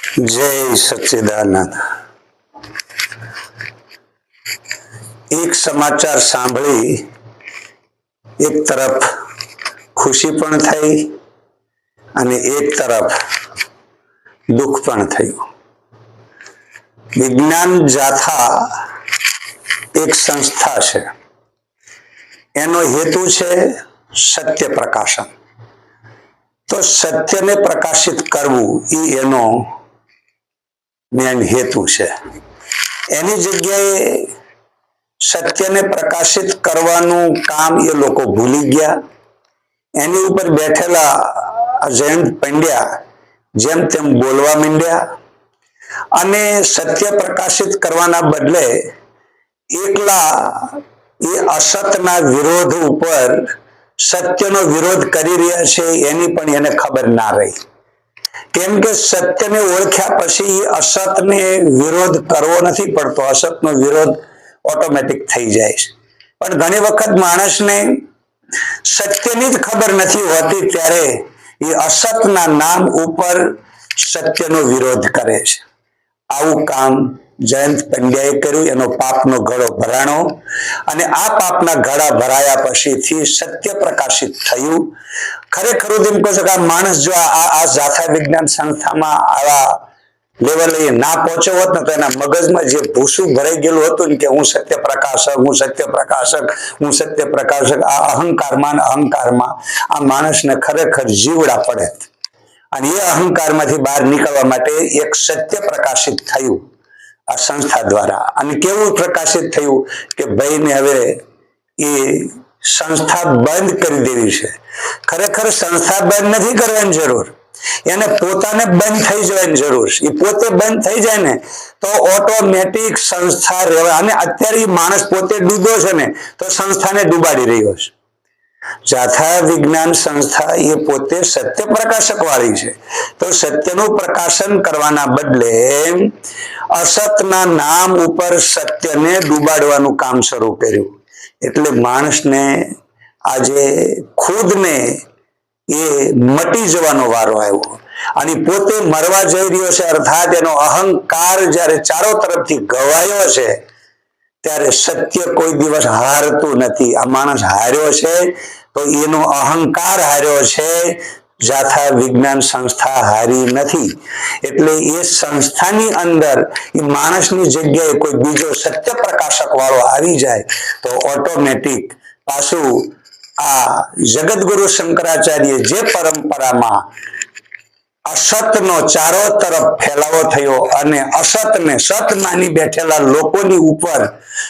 जय सच्चिदानंद। एक समाचार सांभળી एक तरफ खुशी पण થઈ અને એક તરફ દુઃખ પણ થયું। વિજ્ઞાન જાથા એક સંસ્થા છે, એનો હેતુ છે સત્ય પ્રકાશન। તો સત્યને પ્રકાશિત કરવું એ એનો મેન હેતુ છે। એની જગ્યાએ સત્યને પ્રકાશિત કરવાનું કામ એ લોકો ભૂલી ગયા। એની ઉપર બેઠેલા જયંત પંડ્યા જેમ તેમ બોલવા માંડ્યા અને સત્ય પ્રકાશિત કરવાના બદલે એકલા એ અસતના વિરોધ ઉપર સત્યનો વિરોધ કરી રહ્યા છે એની પણ એને ખબર ના રહી। કેમ કે સત્યને ઓળખ્યા પછી અસતને વિરોધ કરવો નથી પડતો, અસતનો વિરોધ ઓટોમેટિક થઈ જાય છે। પણ ઘણી વખત માણસને સત્યની જ ખબર નથી હોતી ત્યારે એ અસતના નામ ઉપર સત્યનો વિરોધ કરે છે। આવું કામ જયંત પંડ્યાએ કર્યું, એનો પાપનો ઘડો ભરાણો અને આ પાપના ઘડા ભરાયા પછીથી સત્ય પ્રકાશિત થયું। ખરેખર એમ કહો છો કે આ માણસ જો આ જાથા વિજ્ઞાન સંસ્થામાં આવા લેવલે ના પહોંચ્યો હોત ને તો એના મગજમાં જે ભૂસું ભરાઈ ગયેલું હતું ને કે હું સત્ય પ્રકાશક, હું સત્ય પ્રકાશક, હું સત્ય પ્રકાશક, આ અહંકારમાં આ માણસને ખરેખર જીવડા પડે અને એ અહંકારમાંથી બહાર નીકળવા માટે એક સત્ય પ્રકાશિત થયું આ સંસ્થા દ્વારા। અને કેવું પ્રકાશિત થયું કે ભાઈને હવે એ સંસ્થા બંધ કરી દેવી છે। ખરેખર સંસ્થા બંધ નથી કરવાની જરૂર, એને પોતાને બંધ થઈ જવાની જરૂર છે। એ પોતે બંધ થઈ જાય ને તો ઓટોમેટિક સંસ્થા રહેવા, અને અત્યારે માણસ પોતે ડૂબો છે ને તો સંસ્થાને ડૂબાડી રહ્યો છે। જાથા વિજ્ઞાન સંસ્થા એ પોતે સત્ય પ્રકાશક વાળી છે, તો સત્યનું પ્રકાશન કરવાના બદલે અસતના નામ ઉપર સત્યને ડૂબાડવાનું કામ શરૂ કર્યું। એટલે માણસને આજે ખુદને એ મટી જવાનો વારો આવ્યો અને પોતે મરવા જઈ રહ્યો છે। અર્થાત એનો અહંકાર જ્યારે ચારો તરફથી ગવાયો છે ત્યારે સત્ય કોઈ દિવસ હારતું નથી। આ માણસ હાર્યો છે તો એનો અહંકાર હાર્યો છે, જાથા વિજ્ઞાન સંસ્થા હારી નથી। એટલે એ સંસ્થાની અંદર એ માણસની જગ્યાએ કોઈ બીજો સત્ય પ્રકાશક વાળો આવી જાય તો ઓટોમેટિક પાછું આ જગતગુરુ શંકરાચાર્ય જે પરંપરામાં અસતનો ચારો તરફ ફેલાવો થયો અને અસતને સત માની બેઠેલા લોકોની ઉપર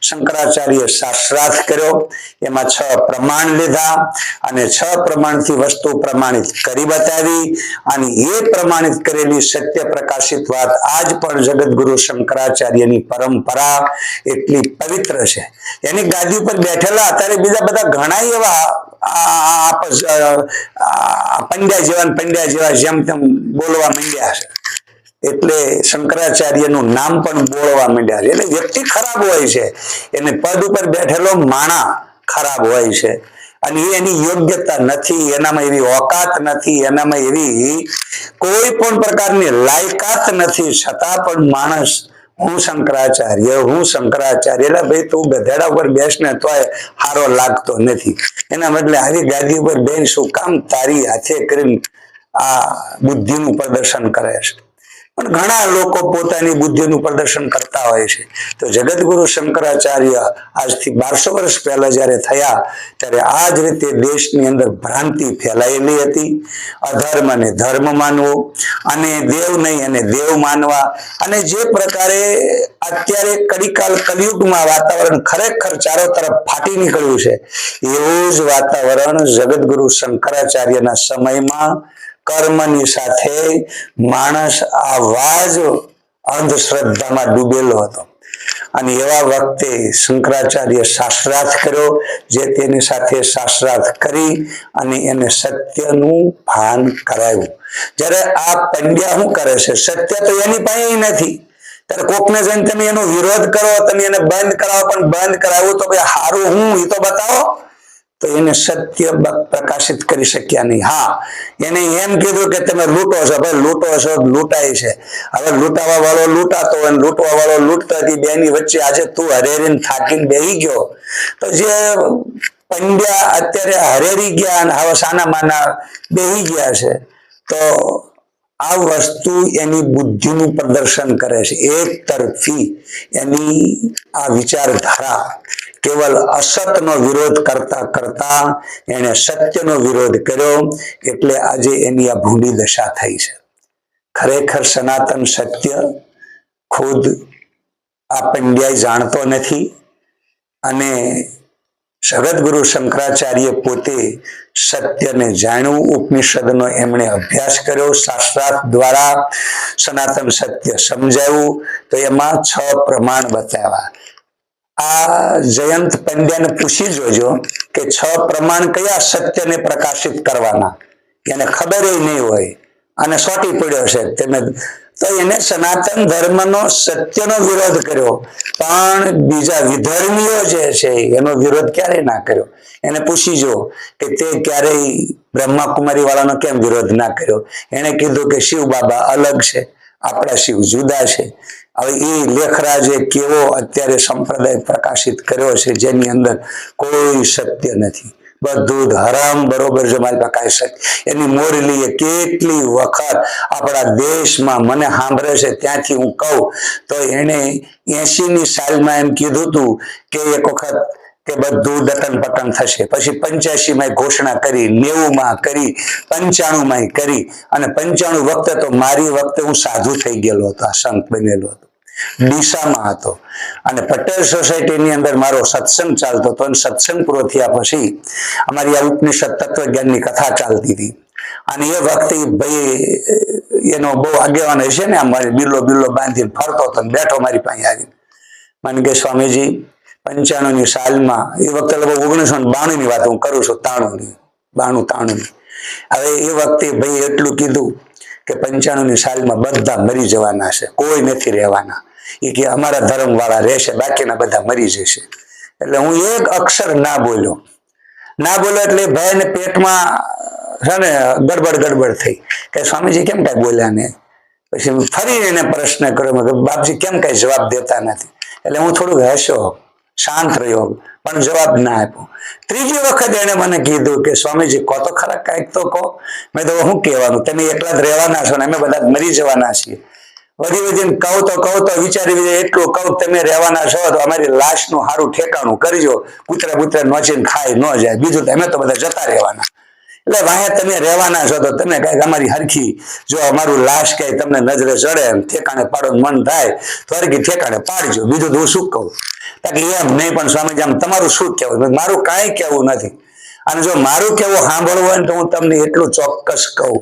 શંકરાચાર્ય શાસ્ત્રાર્થ કર્યો। એમાં 6 પ્રમાણ લીધા અને 6 પ્રમાણથી વસ્તુ પ્રમાણિત કરી બતાવી અને એ પ્રમાણિત કરેલી સત્ય પ્રકાશિત વાત આજ પણ જગતગુરુ શંકરાચાર્યની પરંપરા એટલી પવિત્ર છે। એની ગાદી ઉપર બેઠેલા અત્યારે બીજા બધા ઘણા એવા પંડ્યા જેવા જેમ તેમ બોલવા માંડ્યા છે, એટલે શંકરાચાર્યનું નામ પણ બોલવા માંડ્યા છે। એટલે વ્યક્તિ ખરાબ હોય છે, એને પદ ઉપર બેઠેલો માણા ખરાબ હોય છે અને એની યોગ્યતા નથી, એનામાં એવી ઓકાત નથી, એનામાં એવી કોઈ પણ પ્રકારની લાયકાત નથી, છતાં પણ માણસ હું શંકરાચાર્ય એટલે ભાઈ તું ગધેડા ઉપર બેસને તોય સારો લાગતો નથી, એના બદલે આવી ગાદી ઉપર બેન શું કામ તારી હાથે કરીને આ બુદ્ધિનું પ્રદર્શન કરે છે। પણ ઘણા લોકો પોતાની બુદ્ધિનું પ્રદર્શન કરતા હોય છે। તો જગતગુરુ શંકરાચાર્ય આજથી 1200 વર્ષ પહેલા જયારે થયા ત્યારે આ જ રીતે દેશની અંદર ભ્રાંતિ ફેલાયેલી હતી। અધર્મને ધર્મ માનવો અને દેવ નહીં અને દેવ માનવા, અને જે પ્રકારે અત્યારે કડીકાલ કલિયુગમાં વાતાવરણ ખરેખર ચારો તરફ ફાટી નીકળ્યું છે એવું જ વાતાવરણ જગતગુરુ શંકરાચાર્યના સમયમાં કર્મની સાથે માણસ આવા જ અંધશ્રદ્ધામાં ડૂબેલો હતો અને એવા વખતે શંકરાચાર્ય શાસ્ત્રાર્થ કર્યો, જે તેની સાથે શાસ્ત્રાર્થ કરી અને એને સત્યનું ભાન કરાવ્યું। જ્યારે આ પંડ્યા શું કરે છે, સત્ય તો એની પાસે નથી, ત્યારે કોકને જઈને તમે એનો વિરોધ કરો, તમે એને બંધ કરાવો, પણ બંધ કરાવવું તો ભાઈ હારું હું એ તો બતાવો। તો એને સત્ય પ્રકાશિત કરી શક્યા નહીં. હા, એને એમ કીધું કે તમે લૂંટો છો. ભાઈ લૂંટો છો, લૂંટાય છે. હવે લૂંટાવા વાળો લૂંટાતો હોય, લૂંટવા વાળો લૂંટતો હતી. બેની વચ્ચે આજે તું હરેરીને થાકીને બેહી ગયો. તો જે પંડ્યા અત્યારે હરેરી ગયા અને હવે સાના માના બેહી ગયા છે. તો આ વસ્તુ એની બુદ્ધિનું પ્રદર્શન કરે છે. એક તરફી એની આ વિચારધારા કેવલ અસતનો વિરોધ કરતા કરતા એને સત્યનો વિરોધ કર્યો, એટલે આજે એની આ ભૂંડી દશા થઈ છે. ખરેખર સનાતન સત્ય ખુદ આ પંડ્યા જાણતો નથી, અને જગતગુરુ શંકરાચાર્ય પોતે સત્યને જાણ્યું. ઉપનિષદનો એમણે અભ્યાસ કર્યો, શાસ્ત્રાર્થ દ્વારા સનાતન સત્ય સમજાવ્યું. તો એમાં 6 પ્રમાણ બતાવ્યા. આ જયંત પંડ્યાને પૂછી જોજો કે 6 પ્રમાણ કયા સત્યને પ્રકાશિત કરવાના, એને ખબર નહીં હોય અને સોટી પડ્યો છે તમે. તો એને સનાતન ધર્મનો સત્યનો વિરોધ કર્યો, પણ બીજા વિધર્મીઓ જે છે એનો વિરોધ ક્યારેય ના કર્યો. એને પૂછી જો કે તે ક્યારેય બ્રહ્માકુમારી વાળાનો કેમ વિરોધ ના કર્યો. એને કીધું કે શિવ બાબા અલગ છે, આપણા શિવ જુદા છે. હવે એ લેખરાજે કેવો અત્યારે સંપ્રદાય પ્રકાશિત કર્યો છે, જેની અંદર કોઈ સત્ય નથી, બધું હરામ બરોબર છે. મારી પાસે એની મોરલીએ કેટલી વખત આપણા દેશમાં મને સાંભળે છે, ત્યાંથી હું કહું તો એને 80ની સાલમાં એમ કીધું હતું કે એક વખત કે બધું દટન પટન થશે. પછી 85માં ઘોષણા કરી, 90માં કરી, 95માં કરી, અને 95 વખતે તો મારી વખતે હું સાધુ થઈ ગયેલો હતો, આ સંત બનેલો હતો, ડીસામાં હતો. અને પટેલ સોસાયટીની અંદર મારો સત્સંગ ચાલતો હતો, અને સત્સંગ પૂરો થયા પછી અમારી આ ઉપનિષદ તત્વજ્ઞાનની કથા ચાલતી હતી. અને એ વખતે ભાઈ એનો બહુ આગેવાન હશે ને, અમારે બિલ્લો બાંધીને ફરતો હતો, બેઠો મારી પાસે આવી. મને કે સ્વામીજી 95ની સાલમાં, એ વખતે લગભગ 1992ની વાત હું કરું છું, 93ની. હવે એ વખતે ભાઈ એટલું કીધું કે 95ની સાલમાં બધા મરી જવાના છે, કોઈ નથી રહેવાના. એ કે અમારા ધર્મ વાળા રહેશે, બાકીના બધા મરી જશે. એટલે હું એક અક્ષર ના બોલ્યો એટલે ભાઈ ને પેટમાં છે ને ગડબડ થઈ કે સ્વામીજી કેમ કઈ બોલ્યા ને. પછી ફરી એને પ્રશ્ન કર્યો, બાપજી કેમ કઈ જવાબ દેતા નથી. એટલે હું થોડુંક હસ્યો, શાંત રહ્યો, પણ જવાબ ના આપ્યો. ત્રીજી વખત એને મને કીધું કે સ્વામીજી કહો તો ખરા, કઈક તો કહો. મેં તો શું કહેવાનું, તમે એકલા જ રહેવાના છો ને અમે બધા મરી જવાના છીએ. વધી કહું તો વિચારી એટલું કહું, તમે રહેવાના છો તો અમારી લાશનું સારું ઠેકાણું કરજો, કૂતરા નોચીને ખાઈ ન જાય, બીજું અમે તો બધા જતા રહેવાના. એટલે વાહે તમે રહેવાના છો તો તમે કઈક અમારી હરખી, જો અમારું લાશ કઈ તમને નજરે ચડે, ઠેકાણે પાડવાનું મન થાય તો હરખી ઠેકાણે પાડજો, બીજું તો હું શું કહું. એટલે એમ નહીં, પણ સ્વામીજી આમ તમારું શું કહેવું? મારું કાંઈ કહેવું નથી. અને જો મારું કેવું સાંભળવું હોય ને તો હું તમને એટલું ચોક્કસ કહું,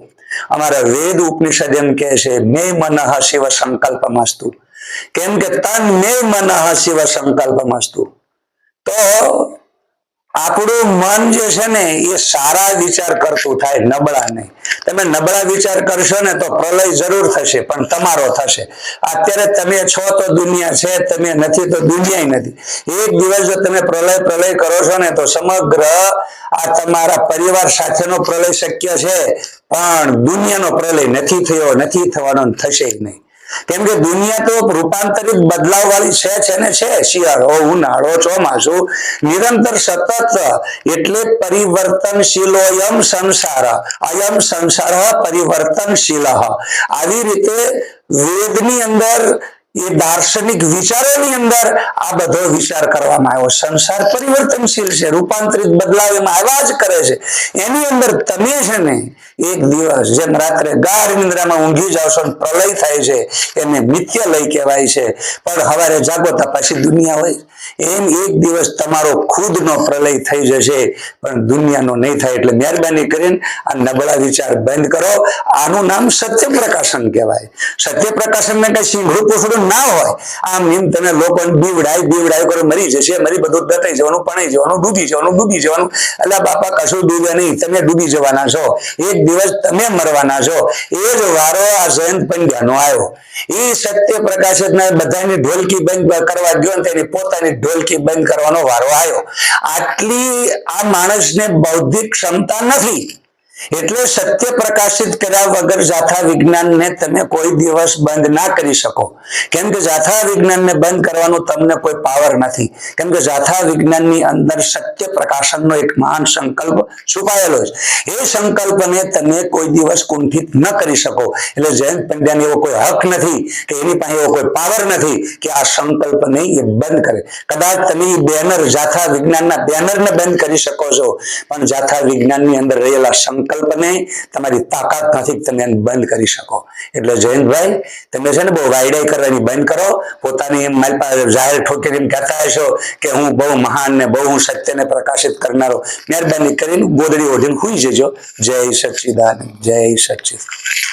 અમારા વેદ ઉપનિષદ એમ કે છે મે મનઃ શિવ સંકલ્પમસ્તુ. કેમ કે તન મે મનઃ શિવ સંકલ્પમસ્તુ. તો આપણું મન જે છે ને એ સારા વિચાર કરતું થાય, નબળા નહીં. તમે નબળા વિચાર કરશો ને તો પ્રલય જરૂર થશે, પણ તમારો થશે. અત્યારે તમે છો તો દુનિયા છે, તમે નથી તો દુનિયા નથી. એક દિવસ જો તમે પ્રલય કરો છો ને તો સમગ્ર આ તમારા પરિવાર સાથેનો પ્રલય શક્ય છે, પણ દુનિયાનો પ્રલય નથી થયો, નથી થવાનો, થશે નહીં. કેમ કે દુનિયા તો રૂપાંતરિત બદલાવ વાળી છે ને છે. શિયાળો, ઉનાળો, ચોમાસું, નિરંતર સતત. એટલે પરિવર્તનશીલો અયમ સંસાર પરિવર્તનશીલ. આવી રીતે વેદની અંદર, એ દાર્શનિક વિચારોની અંદર આ બધો વિચાર કરવામાં આવ્યો. સંસાર પરિવર્તનશીલ છે, રૂપાંતરિત બદલાવ એમાં આવ્યા જ કરે છે. એની અંદર તમે છે ને એક દિવસ જેમ રાત્રે ગાઢ નિંદ્રામાં ઊંઘી જાવ છો, પ્રલય થાય છે, એને નિત્ય લય કહેવાય છે. પણ સવારે જાગો તો પાછી દુનિયા હોય. એમ એક દિવસ તમારો ખુદનો પ્રલય થઈ જશે, પણ દુનિયાનો નહીં થાય. એટલે મહેરબાની કરીને આ નબળા વિચાર બંધ કરો. આનું નામ સત્ય પ્રકાશન કહેવાય. સત્ય પ્રકાશન ને કઈ સિંગડું પૂછડું ના હોય આમ એમ તમે લોકોને બીવડાય કરો, મરી જશે, મરી બધું દટાઈ જવાનું, પણાઈ જવાનું, ડૂબી જવાનું. એટલે બાપા કશું ડૂબે નહીં, તમે ડૂબી જવાના છો, એક દિવસ તમે મરવાના છો. એ જ વારો આ જયંત પંડ્યાનો આવ્યો. એ સત્ય પ્રકાશિત ના બધાની ઢોલકી બંધ કરવા ગયો ને તેની પોતાની ઢોલકી બંધ કરવાનો વારો આવ્યો. આટલી આ માણસને બૌદ્ધિક ક્ષમતા નથી. એટલે સત્ય પ્રકાશિત કર્યા વગર જાથા વિજ્ઞાનને તમે કોઈ દિવસ બંધ ના કરી શકો. કેમ કે જાથા વિજ્ઞાનને બંધ કરવાનો તમને કોઈ પાવર નથી. કેમ કે જાથા વિજ્ઞાનની અંદર સત્ય પ્રકાશનનો એક મહાન સંકલ્પ છુપાયેલો છે. એ સંકલ્પને તમે કોઈ દિવસ કુંઠિત ન કરી શકો. એટલે જયંત પંડ્યાને એવો કોઈ હક નથી કે એની પાસે એવો કોઈ પાવર નથી કે આ સંકલ્પને એ બંધ કરે. કદાચ તમે બેનર જાથા વિજ્ઞાનના બેનરને બંધ કરી શકો છો, પણ જાથા વિજ્ઞાનની અંદર રહેલા સંકલ્પને તમારી તાકાત નથી, તમે એને બંધ કરી શકો. એટલે જયંતભાઈ, તમે છે ને બહુ વાયડાઈ કરવાની બંધ કરો. પોતાની એમ મારી પાસે જાહેર ઠોકીને એમ કહેતા હશો કે હું બહુ મહાન ને બહુ હું સત્યને પ્રકાશિત કરનારો. મહેરબાની કરીને ગોદડી ઓઢીને સુઈ જજો. જય સચ્ચિદાનંદ, જય સચ્ચિદાનંદ.